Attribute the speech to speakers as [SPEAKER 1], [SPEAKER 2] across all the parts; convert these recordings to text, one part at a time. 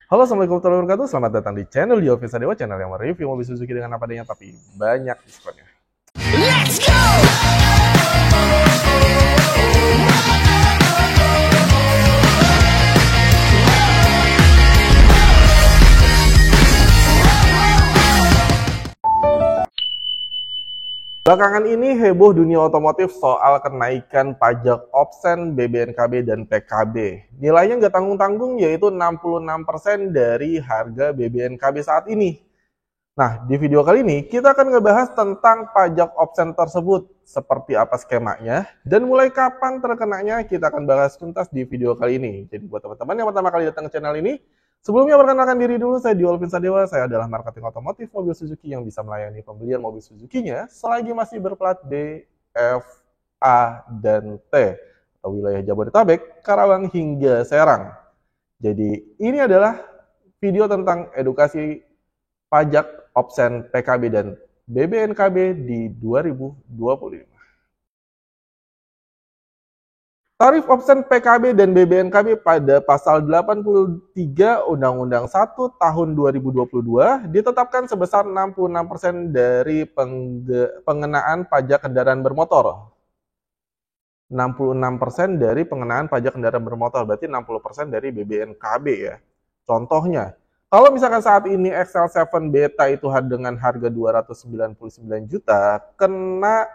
[SPEAKER 1] Halo, assalamualaikum warahmatullahi wabarakatuh. Selamat datang di channel Yofi Sadewa, channel yang mereview mobil Suzuki dengan apa adanya tapi banyak diskonnya.
[SPEAKER 2] Let's go!
[SPEAKER 1] Belakangan ini heboh dunia otomotif soal kenaikan pajak Opsen, BBNKB, dan PKB. Nilainya nggak tanggung-tanggung, yaitu 66% dari harga BBNKB saat ini. Nah, di video kali ini kita akan ngebahas tentang pajak Opsen tersebut, seperti apa skemanya, dan mulai kapan terkenanya kita akan bahas tuntas di video kali ini. Jadi buat teman-teman yang pertama kali datang ke channel ini, sebelumnya perkenalkan diri dulu, saya Diolvin Sadewa, saya adalah marketing otomotif mobil Suzuki yang bisa melayani pembelian mobil Suzuki-nya selagi masih berplat D, F, A, dan T, atau wilayah Jabodetabek, Karawang, hingga Serang. Jadi ini adalah video tentang edukasi pajak Opsen PKB dan BBNKB di 2025. Tarif Opsen PKB dan BBNKB pada pasal 83 Undang-Undang 1 tahun 2022 ditetapkan sebesar 66% dari pengenaan pajak kendaraan bermotor. 66% dari pengenaan pajak kendaraan bermotor, berarti 60% dari BBNKB ya. Contohnya, kalau misalkan saat ini XL7 Beta itu dengan harga 299 juta, kena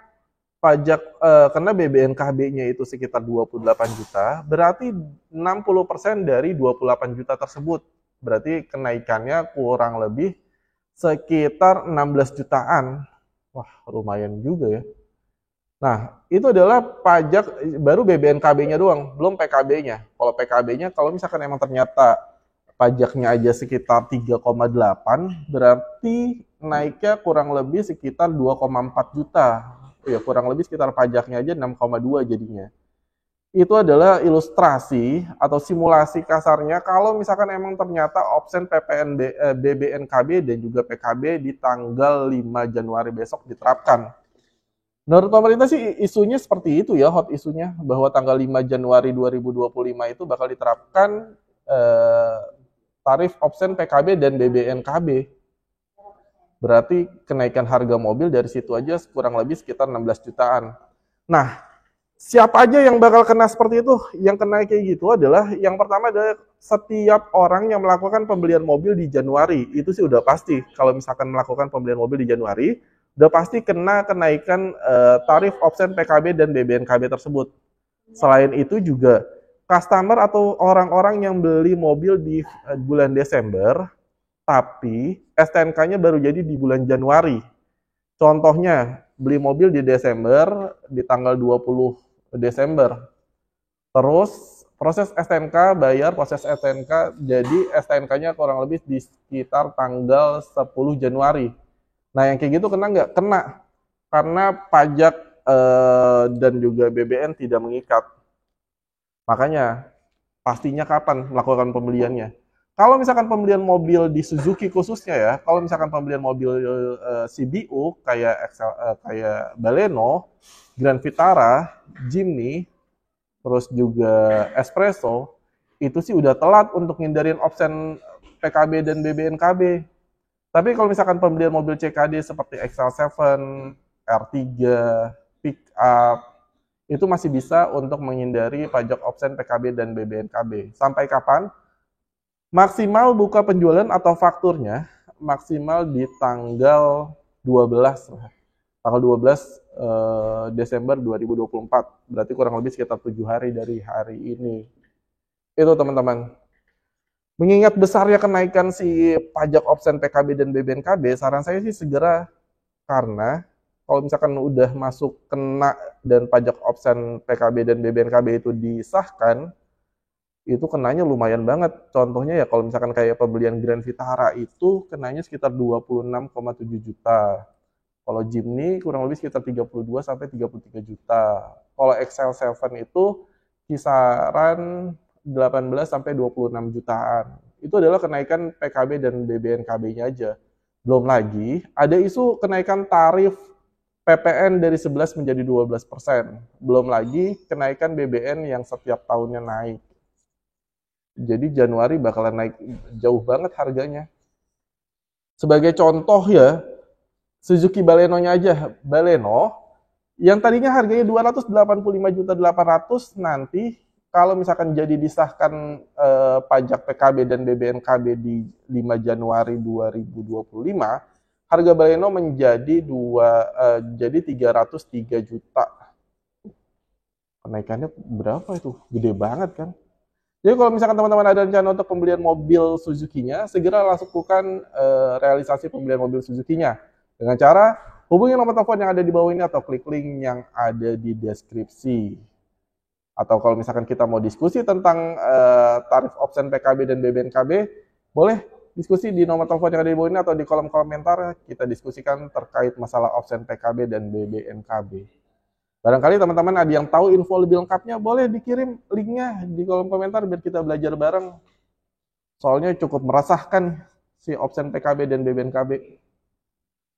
[SPEAKER 1] BBNKB-nya itu sekitar 28 juta, berarti 60% dari 28 juta tersebut. Berarti kenaikannya kurang lebih sekitar 16 jutaan. Wah, lumayan juga ya. Nah, itu adalah pajak baru BBNKB-nya doang, belum PKB-nya. Kalau PKB-nya, kalau misalkan emang ternyata pajaknya aja sekitar 3,8, berarti naiknya kurang lebih sekitar 2,4 juta. Ya, kurang lebih sekitar pajaknya aja 6,2 jadinya. Itu adalah ilustrasi atau simulasi kasarnya kalau misalkan emang ternyata opsen BBNKB dan juga PKB di tanggal 5 Januari besok diterapkan. Menurut pemerintah sih isunya seperti itu ya, hot isunya, bahwa tanggal 5 Januari 2025 itu bakal diterapkan tarif opsen PKB dan BBNKB. Berarti kenaikan harga mobil dari situ aja kurang lebih sekitar 16 jutaan. Nah, siapa aja yang bakal kena seperti itu? Yang kena kayak gitu adalah, yang pertama adalah setiap orang yang melakukan pembelian mobil di Januari. Itu sih udah pasti. Kalau misalkan melakukan pembelian mobil di Januari, udah pasti kena kenaikan tarif opsen PKB dan BBNKB tersebut. Selain itu juga, customer atau orang-orang yang beli mobil di bulan Desember, tapi STNK-nya baru jadi di bulan Januari. Contohnya, beli mobil di Desember, di tanggal 20 Desember. Terus, proses STNK, bayar proses STNK, jadi STNK-nya kurang lebih di sekitar tanggal 10 Januari. Nah, yang kayak gitu kena nggak? Kena. Karena pajak dan juga BBN tidak mengikat. Makanya, pastinya kapan melakukan pembeliannya. Kalau misalkan pembelian mobil di Suzuki khususnya ya, kalau misalkan pembelian mobil CBU kayak Baleno, Grand Vitara, Jimny, terus juga Espresso, itu sih udah telat untuk ngindarin opsen PKB dan BBNKB. Tapi kalau misalkan pembelian mobil CKD seperti XL7, R3, pick up, itu masih bisa untuk menghindari pajak opsen PKB dan BBNKB. Sampai kapan? Maksimal buka penjualan atau fakturnya maksimal di tanggal 12. Tanggal 12 Desember 2024. Berarti kurang lebih sekitar 7 hari dari hari ini. Itu teman-teman. Mengingat besarnya kenaikan si pajak opsen PKB dan BBNKB, saran saya sih segera, karena kalau misalkan udah masuk kena dan pajak opsen PKB dan BBNKB itu disahkan, itu kenanya lumayan banget. Contohnya ya kalau misalkan kayak pembelian Grand Vitara itu kenanya sekitar 26,7 juta. Kalau Jimny kurang lebih sekitar 32 sampai 33 juta. Kalau XL7 itu kisaran 18 sampai 26 jutaan. Itu adalah kenaikan PKB dan BBNKB-nya aja. Belum lagi ada isu kenaikan tarif PPN dari 11 menjadi 12%. Belum lagi kenaikan BBN yang setiap tahunnya naik. Jadi Januari bakalan naik jauh banget harganya. Sebagai contoh ya, Suzuki Baleno-nya aja. Baleno yang tadinya harganya 285.800.000 nanti kalau misalkan jadi disahkan pajak PKB dan BBNKB di 5 Januari 2025, harga Baleno menjadi jadi 303 juta. Kenaikannya berapa itu? Gede banget kan? Jadi kalau misalkan teman-teman ada rencana untuk pembelian mobil Suzuki-nya, segera lakukan realisasi pembelian mobil Suzuki-nya dengan cara hubungi nomor telepon yang ada di bawah ini atau klik link yang ada di deskripsi. Atau kalau misalkan kita mau diskusi tentang tarif option PKB dan BBNKB, boleh diskusi di nomor telepon yang ada di bawah ini atau di kolom komentar, kita diskusikan terkait masalah option PKB dan BBNKB. Barangkali teman-teman ada yang tahu info lebih lengkapnya, boleh dikirim linknya di kolom komentar biar kita belajar bareng. Soalnya cukup meresahkan si option PKB dan BBNKB.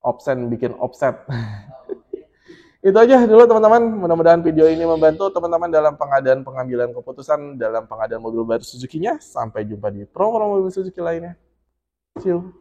[SPEAKER 1] Option bikin offset. Itu aja dulu teman-teman. Mudah-mudahan video ini membantu teman-teman dalam pengadaan pengambilan keputusan dalam pengadaan mobil baru Suzuki-nya. Sampai jumpa di promo mobil Suzuki lainnya. See you.